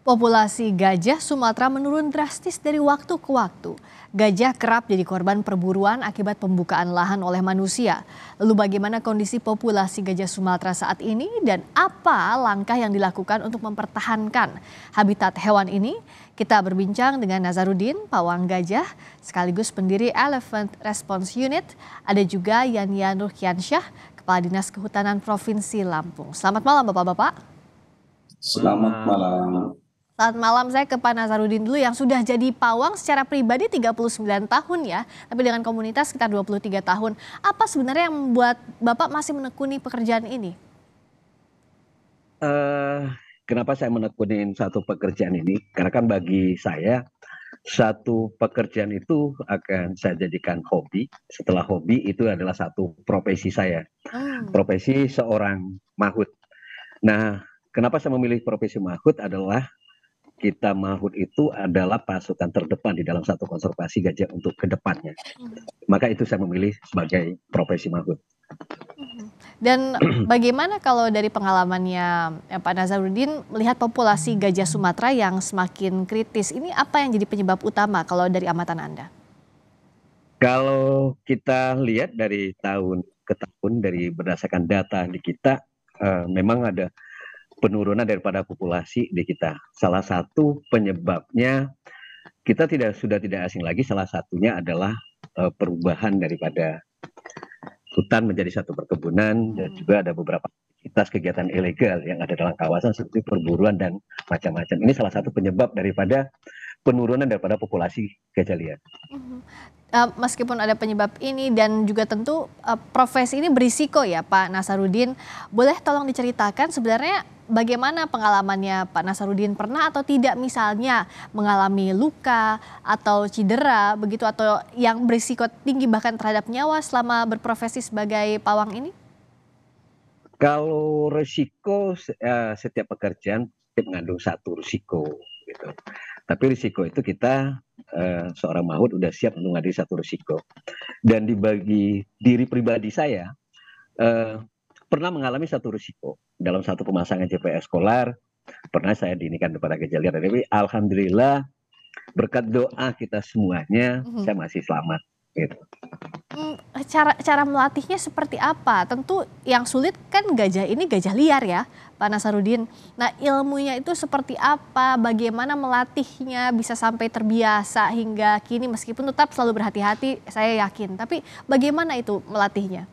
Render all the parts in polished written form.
Populasi gajah Sumatera menurun drastis dari waktu ke waktu. Gajah kerap jadi korban perburuan akibat pembukaan lahan oleh manusia. Lalu bagaimana kondisi populasi gajah Sumatera saat ini dan apa langkah yang dilakukan untuk mempertahankan habitat hewan ini? Kita berbincang dengan Nazarudin, pawang gajah, sekaligus pendiri Elephant Response Unit. Ada juga Yania Nurkiansyah, Kepala Dinas Kehutanan Provinsi Lampung. Selamat malam Bapak-Bapak. Selamat malam. Selamat malam, saya ke Pak Nazarudin dulu yang sudah jadi pawang secara pribadi 39 tahun ya, tapi dengan komunitas sekitar 23 tahun. Apa sebenarnya yang membuat Bapak masih menekuni pekerjaan ini? Kenapa saya menekunin satu pekerjaan ini? Karena kan bagi saya, satu pekerjaan itu akan saya jadikan hobi. Setelah hobi itu adalah satu profesi saya. Profesi seorang maut. Nah, kenapa saya memilih profesi maut adalah kita maut itu adalah pasukan terdepan di dalam satu konservasi gajah untuk kedepannya. Maka itu saya memilih sebagai profesi maut. Dan bagaimana kalau dari pengalamannya Pak Nazarudin melihat populasi gajah Sumatera yang semakin kritis, ini apa yang jadi penyebab utama kalau dari amatan Anda? Kalau kita lihat dari tahun ke tahun dari berdasarkan data di kita, memang ada penurunan daripada populasi di kita. Salah satu penyebabnya kita sudah tidak asing lagi, salah satunya adalah perubahan daripada hutan menjadi satu perkebunan, dan juga ada beberapa aktivitas kegiatan ilegal yang ada dalam kawasan seperti perburuan dan macam-macam. Ini salah satu penyebab daripada penurunan daripada populasi gajah liar. Meskipun ada penyebab ini dan juga tentu profesi ini berisiko ya Pak Nazarudin, boleh tolong diceritakan sebenarnya bagaimana pengalamannya Pak Nazarudin, pernah atau tidak misalnya mengalami luka atau cedera begitu atau yang berisiko tinggi bahkan terhadap nyawa selama berprofesi sebagai pawang ini? Kalau risiko, setiap pekerjaan mengandung satu risiko gitu. Tapi risiko itu kita seorang maut udah siap untuk menghadapi satu risiko. Dan dibagi diri pribadi saya pernah mengalami satu risiko dalam satu pemasangan GPS Kolar. Pernah saya diinikan kepada gajah liar, tapi alhamdulillah berkat doa kita semuanya saya masih selamat gitu. Cara melatihnya seperti apa? Tentu yang sulit kan gajah ini gajah liar ya Pak Nazarudin. Nah ilmunya itu seperti apa? Bagaimana melatihnya bisa sampai terbiasa hingga kini meskipun tetap selalu berhati-hati saya yakin. Tapi bagaimana itu melatihnya?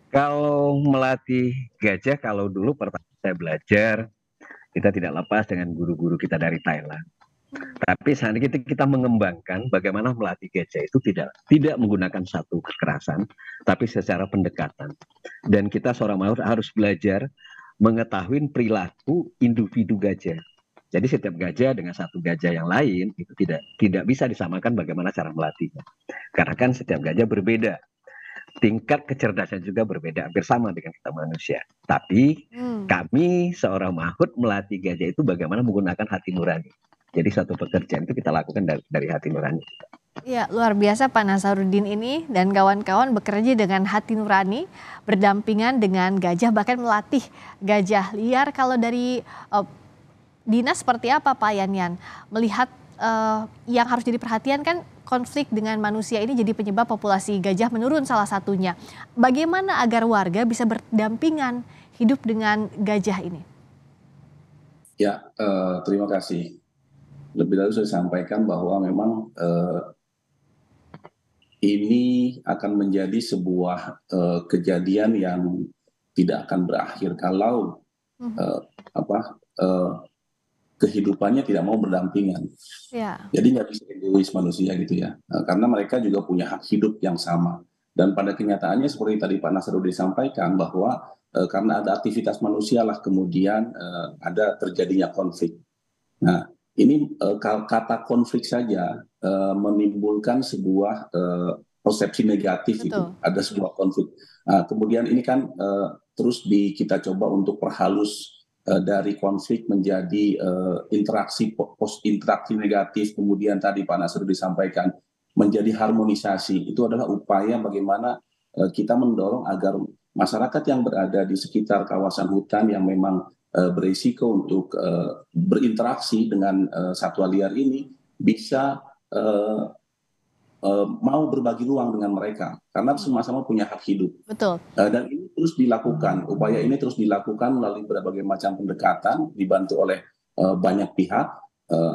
Kalau melatih gajah, kalau dulu pertama saya belajar, kita tidak lepas dengan guru-guru kita dari Thailand. Tapi saat ini kita mengembangkan bagaimana melatih gajah itu tidak menggunakan satu kekerasan, tapi secara pendekatan. Dan kita seorang maut harus belajar mengetahui perilaku individu gajah. Jadi setiap gajah dengan satu gajah yang lain itu tidak bisa disamakan bagaimana cara melatihnya. Karena kan setiap gajah berbeda. Tingkat kecerdasan juga berbeda, hampir sama dengan kita manusia. Tapi kami seorang maut melatih gajah itu bagaimana menggunakan hati nurani. Jadi satu pekerjaan itu kita lakukan dari hati nurani. Ya, luar biasa Pak Nazarudin ini dan kawan-kawan bekerja dengan hati nurani, berdampingan dengan gajah, bahkan melatih gajah liar. Kalau dari dinas seperti apa Pak Yanyan? Melihat yang harus jadi perhatian kan konflik dengan manusia ini jadi penyebab populasi gajah menurun salah satunya. Bagaimana agar warga bisa berdampingan hidup dengan gajah ini? Ya, terima kasih. Lebih dahulu saya sampaikan bahwa memang ini akan menjadi sebuah kejadian yang tidak akan berakhir kalau kehidupannya tidak mau berdampingan. Ya. Jadi nggak bisa egois manusia gitu ya, karena mereka juga punya hak hidup yang sama. Dan pada kenyataannya seperti tadi Pak Nazarudin sampaikan bahwa karena ada aktivitas manusia lah kemudian ada terjadinya konflik. Nah ini kata konflik saja menimbulkan sebuah persepsi negatif. Itu ada sebuah konflik. Nah, kemudian ini kan terus kita coba untuk perhalus dari konflik menjadi interaksi post interaksi negatif, kemudian tadi Pak Nazarudin disampaikan menjadi harmonisasi. Itu adalah upaya bagaimana kita mendorong agar masyarakat yang berada di sekitar kawasan hutan yang memang berisiko untuk berinteraksi dengan satwa liar ini bisa mau berbagi ruang dengan mereka karena sama-sama punya hak hidup. Betul. Dan ini terus dilakukan, upaya ini terus dilakukan melalui berbagai macam pendekatan dibantu oleh banyak pihak,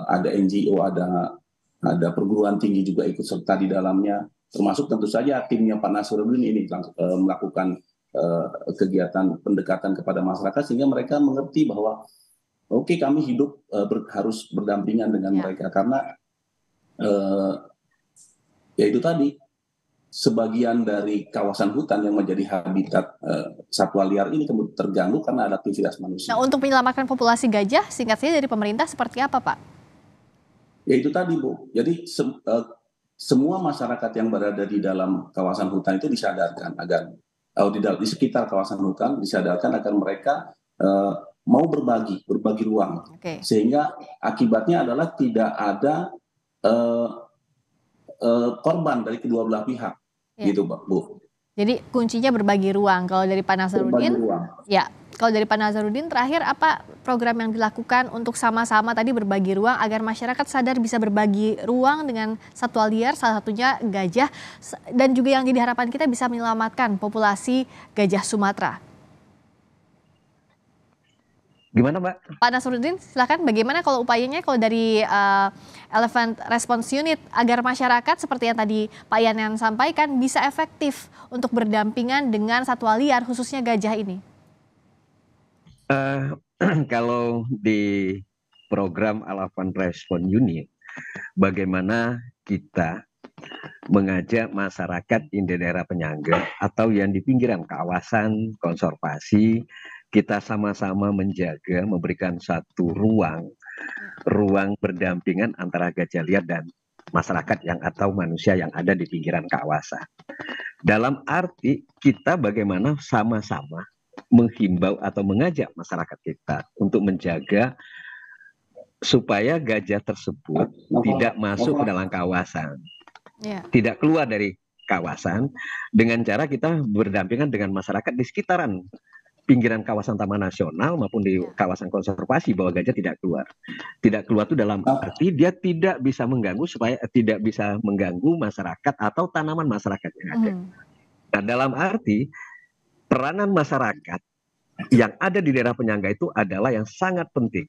ada NGO, ada perguruan tinggi juga ikut serta di dalamnya, termasuk tentu saja timnya Pak Nasruddin ini melakukan kegiatan pendekatan kepada masyarakat sehingga mereka mengerti bahwa oke, kami hidup harus berdampingan dengan mereka karena ya itu tadi sebagian dari kawasan hutan yang menjadi habitat satwa liar ini kemudian terganggu karena ada aktivitas manusia. Nah, untuk menyelamatkan populasi gajah, singkat saja dari pemerintah seperti apa, Pak? Ya itu tadi, Bu. Jadi semua masyarakat yang berada di dalam kawasan hutan itu disadarkan agar di sekitar kawasan hutan disadarkan agar mereka mau berbagi ruang, sehingga akibatnya adalah tidak ada korban dari kedua belah pihak, gitu, Bu. Jadi kuncinya berbagi ruang. Kalau dari Pak Nasruddin, kalau dari Pak Nasruddin terakhir apa program yang dilakukan untuk sama-sama tadi berbagi ruang agar masyarakat sadar bisa berbagi ruang dengan satwa liar, salah satunya gajah, dan juga yang jadi harapan kita bisa menyelamatkan populasi gajah Sumatera. Gimana, Mbak? Pak Nasruddin, silakan. Bagaimana kalau upayanya kalau dari Elephant Response Unit agar masyarakat seperti yang tadi Pak Yanan sampaikan bisa efektif untuk berdampingan dengan satwa liar khususnya gajah ini? Kalau di program Elephant Response Unit, bagaimana kita mengajak masyarakat di daerah penyangga atau yang di pinggiran kawasan konservasi, kita sama-sama menjaga, memberikan satu ruang berdampingan antara gajah liar dan masyarakat atau manusia yang ada di pinggiran kawasan. Dalam arti kita bagaimana sama-sama menghimbau atau mengajak masyarakat kita untuk menjaga supaya gajah tersebut tidak masuk ke dalam kawasan, tidak keluar dari kawasan, dengan cara kita berdampingan dengan masyarakat di sekitaran pinggiran kawasan Taman Nasional maupun di kawasan konservasi bahwa gajah tidak keluar. Tidak keluar itu dalam arti dia tidak bisa mengganggu supaya tidak bisa mengganggu masyarakat atau tanaman masyarakat yang ada. Nah, dalam arti peranan masyarakat yang ada di daerah penyangga itu adalah yang sangat penting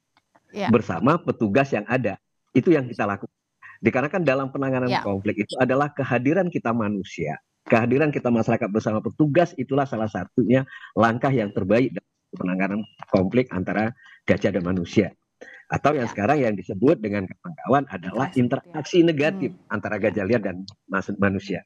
bersama petugas yang ada. Itu yang kita lakukan. Dikarenakan dalam penanganan konflik itu adalah kehadiran kita manusia, kehadiran kita masyarakat bersama petugas itulah salah satunya langkah yang terbaik dalam penanganan konflik antara gajah dan manusia. Atau yang sekarang yang disebut dengan kawan-kawan adalah interaksi negatif antara gajah liar dan manusia.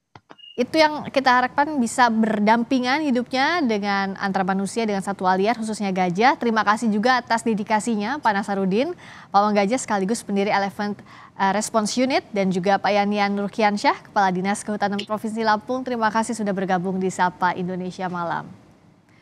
Itu yang kita harapkan bisa berdampingan hidupnya dengan antara manusia dengan satwa liar khususnya gajah. Terima kasih juga atas dedikasinya Pak Nasruddin, pawang gajah sekaligus pendiri Elephant Response Unit, dan juga Pak Yanian Nurkiansyah, Kepala Dinas Kehutanan Provinsi Lampung. Terima kasih sudah bergabung di Sapa Indonesia Malam.